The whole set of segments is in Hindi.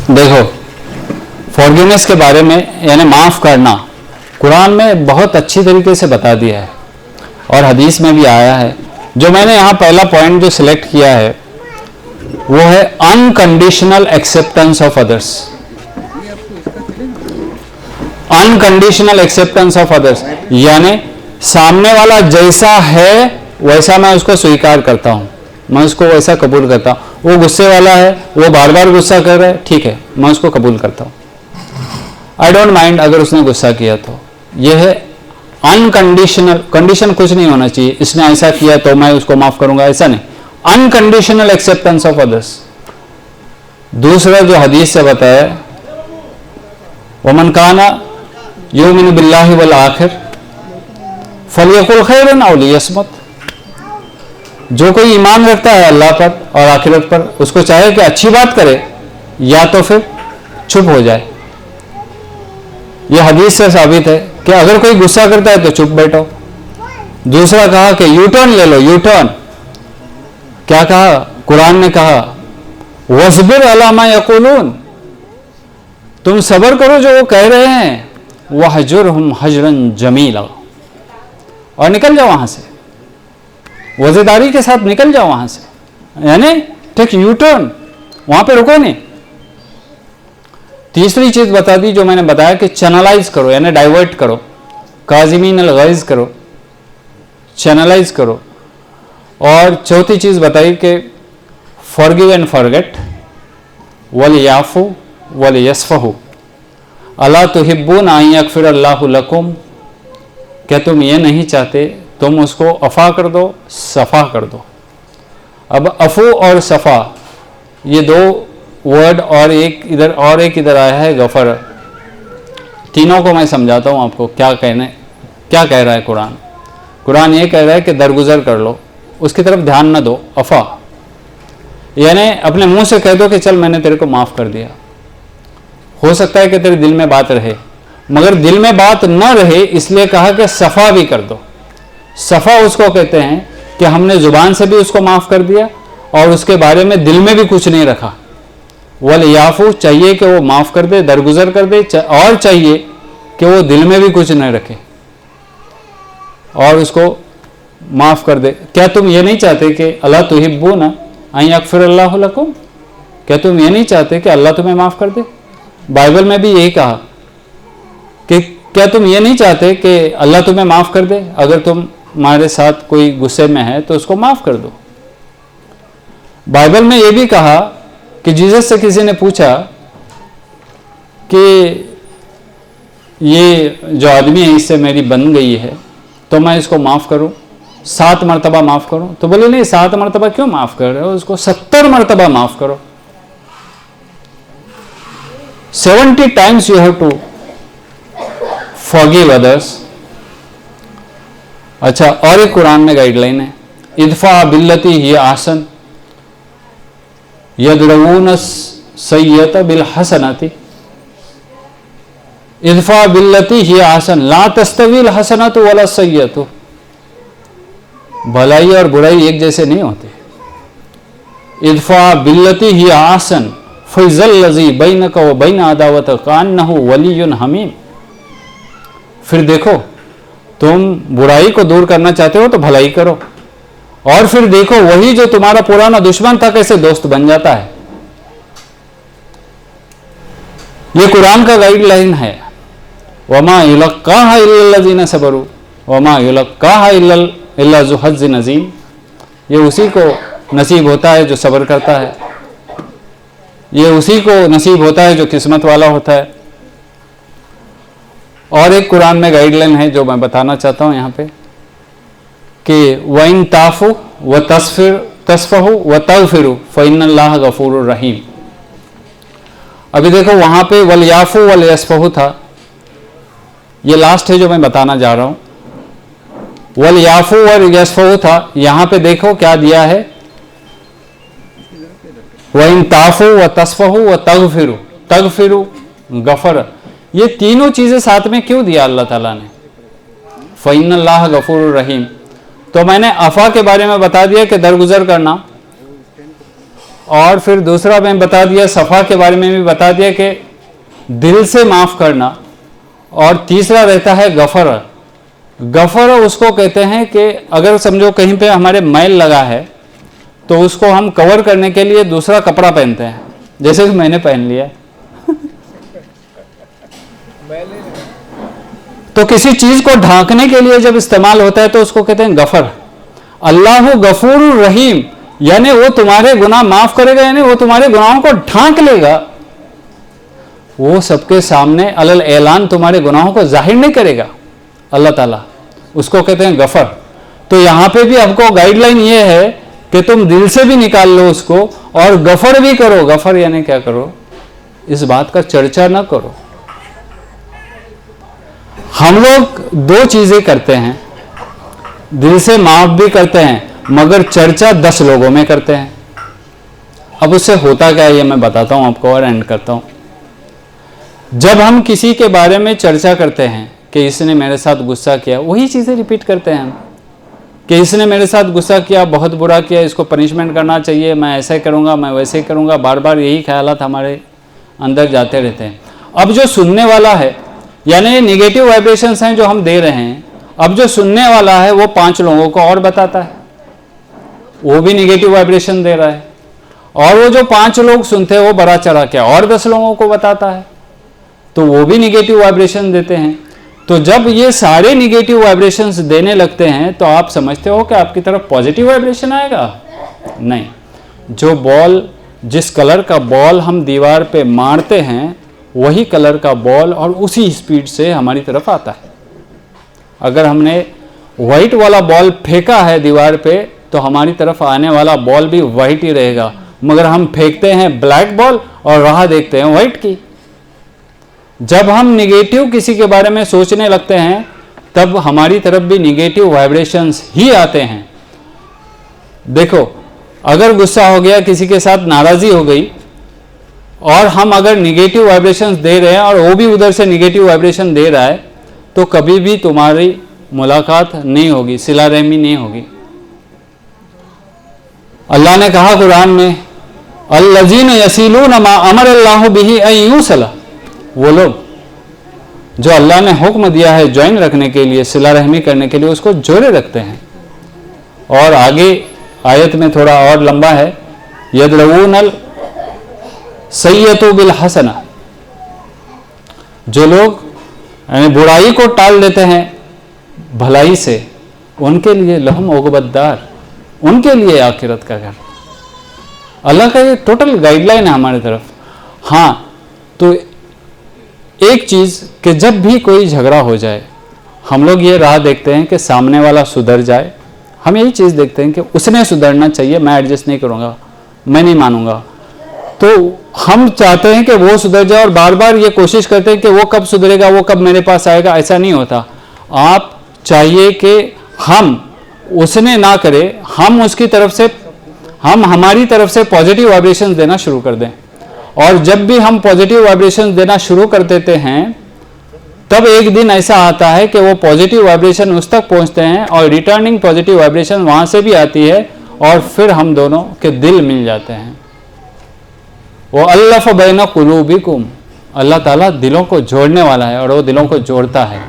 देखो, फॉरगिवनेस के बारे में यानी माफ़ करना कुरान में बहुत अच्छी तरीके से बता दिया है और हदीस में भी आया है। जो मैंने यहाँ पहला पॉइंट जो सिलेक्ट किया है वो है unconditional acceptance of others. Unconditional acceptance of others यानी सामने वाला जैसा है वैसा मैं उसको स्वीकार करता हूँ, मैं उसको वैसा कबूल करता हूँ। वो गुस्से वाला है, वो बार बार गुस्सा कर रहा है, ठीक है, मैं उसको कबूल करता हूँ। आई डोंट माइंड अगर उसने गुस्सा किया तो। यह है अनकंडीशनल। कंडीशन कुछ नहीं होना चाहिए, इसने ऐसा किया तो मैं उसको माफ करूंगा, ऐसा नहीं। Unconditional acceptance of others. दूसरा जो हदीस से बताया, वमन काना युमिनु बिल्लाहि वल आखिर फलियकुल खैरन औ लियस्मत। जो कोई ईमान रखता है अल्लाह पर और आखिरत पर, उसको चाहे कि अच्छी बात करे या तो फिर चुप हो जाए। यह हदीस से साबित है कि अगर कोई गुस्सा करता है तो चुप बैठो। दूसरा कहा कि यू टर्न ले लो, यू टर्न। क्या कहा? कुरान ने कहा वस्बिर अला मा यक़ूलून, तुम सब्र करो जो वो कह रहे हैं, वहजुरहुम हजरन जमीला, और निकल जाओ वहां से, वज़ेदारी के साथ निकल जाओ वहां से, यानी टेक यू टर्न, वहां पे रुको नहीं। तीसरी चीज बता दी जो मैंने बताया कि चैनलाइज करो, यानी डाइवर्ट करो, काजिमीन अल गैज़ करो, चैनलाइज करो। और चौथी चीज बताई कि फॉरगिव एंड फॉरगेट, वल याफू वल यस्फहू, अला तुहिब्बून अन यग़फ़िर अल्लाहु लकुम, क्या तुम ये नहीं चाहते तुम उसको अफ़ा कर दो, सफ़ा कर दो। अब अफू और सफ़ा ये दो वर्ड, और एक इधर आया है गफ़र। तीनों को मैं समझाता हूँ आपको क्या कह रहा है कुरान। कुरान ये कह रहा है कि दरगुजर कर लो, उसकी तरफ ध्यान न दो। अफ़ा यानी अपने मुंह से कह दो कि चल मैंने तेरे को माफ़ कर दिया। हो सकता है कि तेरे दिल में बात रहे, मगर दिल में बात न रहे इसलिए कहा कि सफ़ा भी कर दो। सफ़ा उसको कहते हैं कि हमने ज़ुबान से भी उसको माफ़ कर दिया और उसके बारे में दिल में भी कुछ नहीं रखा। वल याफू, चाहिए कि वो माफ़ कर दे, दरगुजर कर दे, और चाहिए कि वो दिल में भी कुछ न रखे और उसको माफ़ कर दे। क्या तुम ये नहीं चाहते कि अल्लाह तुहिब्बून अन यग़फ़िर अल्लाहु लकुम, क्या तुम ये नहीं चाहते कि अल्लाह तुम्हें माफ़ कर दे? बाइबल में भी यही कहा कि क्या तुम ये नहीं चाहते कि अल्लाह तुम्हें माफ़ कर दे? अगर तुम्हारे साथ कोई गुस्से में है तो उसको माफ़ कर दो। बाइबल में ये भी कहा कि जीसस से किसी ने पूछा कि ये जो आदमी है इससे मेरी बन गई है तो मैं इसको माफ़ करूं, 7 मरतबा माफ़ करूं? तो बोले नहीं, 7 मरतबा क्यों माफ़ कर रहे हो, उसको 70 मरतबा माफ़ करो। 70 times you have to forgive others। अच्छा, और एक कुरान में गाइडलाइन है, इदफा बिल्लती ही आसन यदरऊन सय्यत बिल हसनती, इदफा बिल्लती ही आसन ला तस्तविल हसनत वला सय्यतु। भलाई और बुराई एक जैसे नहीं होते। इदफा बिल्लती ही आसन फैज़ल लज़ी बैनक व बैन अदावत कान्नहु वलियुन हमीम। फिर देखो, तुम बुराई को दूर करना चाहते हो तो भलाई करो, और फिर देखो वही जो तुम्हारा पुराना दुश्मन था कैसे दोस्त बन जाता है। ये कुरान का गाइडलाइन है। वमा युलक्काहा इल्लल्लज़ीना सबरू वमा युलक्काहा इल्ला ज़ु हज़्ज़िन अज़ीम। ये उसी को नसीब होता है जो सब्र करता है, ये उसी को नसीब होता है जो किस्मत वाला होता है। और एक कुरान में गाइडलाइन है जो मैं बताना चाहता हूं यहाँ पे कि वइन ताफु व तस्फहु व तगफिरु फ़इन्नल्लाह गफूरुर रहीम। अभी देखो वहां पे वल याफु वल यस्फहु था, ये लास्ट है जो मैं बताना जा रहा हूं। वल याफु वल यस्फहु था, यहां पे देखो क्या दिया है, वइन ताफु व तस्फहु व तगफिरु, तगफिरु गफर, ये तीनों चीजें साथ में क्यों दिया अल्लाह ताला ने? फ़इन्नल्लाह गफूरुर रहीम। तो मैंने अफ़ा के बारे में बता दिया कि दरगुजर करना, और फिर दूसरा मैं बता दिया, सफ़ा के बारे में भी बता दिया कि दिल से माफ़ करना। और तीसरा रहता है गफ़र। गफ़र उसको कहते हैं कि अगर समझो कहीं पे हमारे मैल लगा है तो उसको हम कवर करने के लिए दूसरा कपड़ा पहनते हैं, जैसे कि मैंने पहन लिया। तो किसी चीज़ को ढांकने के लिए जब इस्तेमाल होता है तो उसको कहते हैं गफ़र। अल्लाह गफूर रहीम, यानी वो तुम्हारे गुनाह माफ़ करेगा, यानी वो तुम्हारे गुनाहों को ढांक लेगा। वो सबके सामने अलल ऐलान तुम्हारे गुनाहों को जाहिर नहीं करेगा अल्लाह ताला, उसको कहते हैं गफ़र। तो यहाँ पे भी आपको गाइडलाइन ये है कि तुम दिल से भी निकाल लो उसको और गफ़र भी करो। गफ़र यानी क्या करो, इस बात का चर्चा ना करो। हम लोग दो चीज़ें करते हैं, दिल से माफ़ भी करते हैं मगर चर्चा 10 लोगों में करते हैं। अब उससे होता क्या है ये मैं बताता हूँ आपको और एंड करता हूँ। जब हम किसी के बारे में चर्चा करते हैं कि इसने मेरे साथ गुस्सा किया, वही चीज़ें रिपीट करते हैं हम कि इसने मेरे साथ गुस्सा किया, बहुत बुरा किया, इसको पनिशमेंट करना चाहिए, मैं ऐसे करूँगा, मैं वैसे करूँगा। बार बार यही ख्यालात हमारे अंदर जाते रहते हैं। अब जो सुनने वाला है, यानी निगेटिव वाइब्रेशंस हैं जो हम दे रहे हैं, अब जो सुनने वाला है वो 5 लोगों को और बताता है, वो भी निगेटिव वाइब्रेशन दे रहा है। और वो जो 5 लोग सुनते हैं वो बड़ा चढ़ा के और 10 लोगों को बताता है, तो वो भी निगेटिव वाइब्रेशन देते हैं। तो जब ये सारे निगेटिव वाइब्रेशंस देने लगते हैं तो आप समझते हो कि आपकी तरफ पॉजिटिव वाइब्रेशन आएगा? नहीं। जो बॉल, जिस कलर का बॉल हम दीवार पे मारते हैं वही कलर का बॉल और उसी स्पीड से हमारी तरफ आता है। अगर हमने वाइट वाला बॉल फेंका है दीवार पे तो हमारी तरफ आने वाला बॉल भी वाइट ही रहेगा, मगर हम फेंकते हैं ब्लैक बॉल और राह देखते हैं वाइट की। जब हम निगेटिव किसी के बारे में सोचने लगते हैं तब हमारी तरफ भी निगेटिव वाइब्रेशंस ही आते हैं। देखो, अगर गुस्सा हो गया, किसी के साथ नाराज़ी हो गई और हम अगर निगेटिव वाइब्रेशंस दे रहे हैं और वो भी उधर से निगेटिव वाइब्रेशन दे रहा है तो कभी भी तुम्हारी मुलाकात नहीं होगी, सिला रहमी नहीं होगी। अल्लाह ने कहा कुरान में, अल्लज़ीन यसीलून मा अमरल्लाहु बिही अन यूसला, वो लोग जो अल्लाह ने हुक्म दिया है ज्वाइन रखने के लिए, सिला रहमी करने के लिए, उसको जोड़े रखते हैं। और आगे आयत में थोड़ा और लंबा है, यदरऊनल सय्यतु बिल हसना, जो लोग यानी बुराई को टाल देते हैं भलाई से, उनके लिए लहुम उक़बद्दार, उनके लिए आखिरत का घर। अल्लाह का ये टोटल गाइडलाइन है हमारी तरफ। हाँ, तो एक चीज़ कि जब भी कोई झगड़ा हो जाए हम लोग ये राह देखते हैं कि सामने वाला सुधर जाए। हम यही चीज़ देखते हैं कि उसने सुधरना चाहिए, मैं एडजस्ट नहीं करूँगा, मैं नहीं मानूंगा। तो हम चाहते हैं कि वो सुधर जाए और बार बार ये कोशिश करते हैं कि वो कब सुधरेगा, वो कब मेरे पास आएगा। ऐसा नहीं होता। आप चाहिए कि हम उसने ना करे, हम उसकी तरफ से, हम हमारी तरफ से पॉजिटिव वाइब्रेशंस देना शुरू कर दें। और जब भी हम पॉजिटिव वाइब्रेशंस देना शुरू कर देते हैं तब एक दिन ऐसा आता है कि वो पॉजिटिव वाइब्रेशन उस तक पहुंचते हैं और रिटर्निंग पॉजिटिव वाइब्रेशन वहाँ से भी आती है और फिर हम दोनों के दिल मिल जाते हैं। वो अल्लफ़ बैन क़ुलूबिकुम, अल्लाह ताला दिलों को जोड़ने वाला है और वो दिलों को जोड़ता है।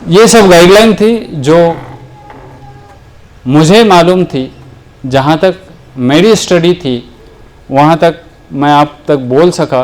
ये सब गाइडलाइन थी जो मुझे मालूम थी, जहाँ तक मेरी स्टडी थी वहाँ तक मैं आप तक बोल सका।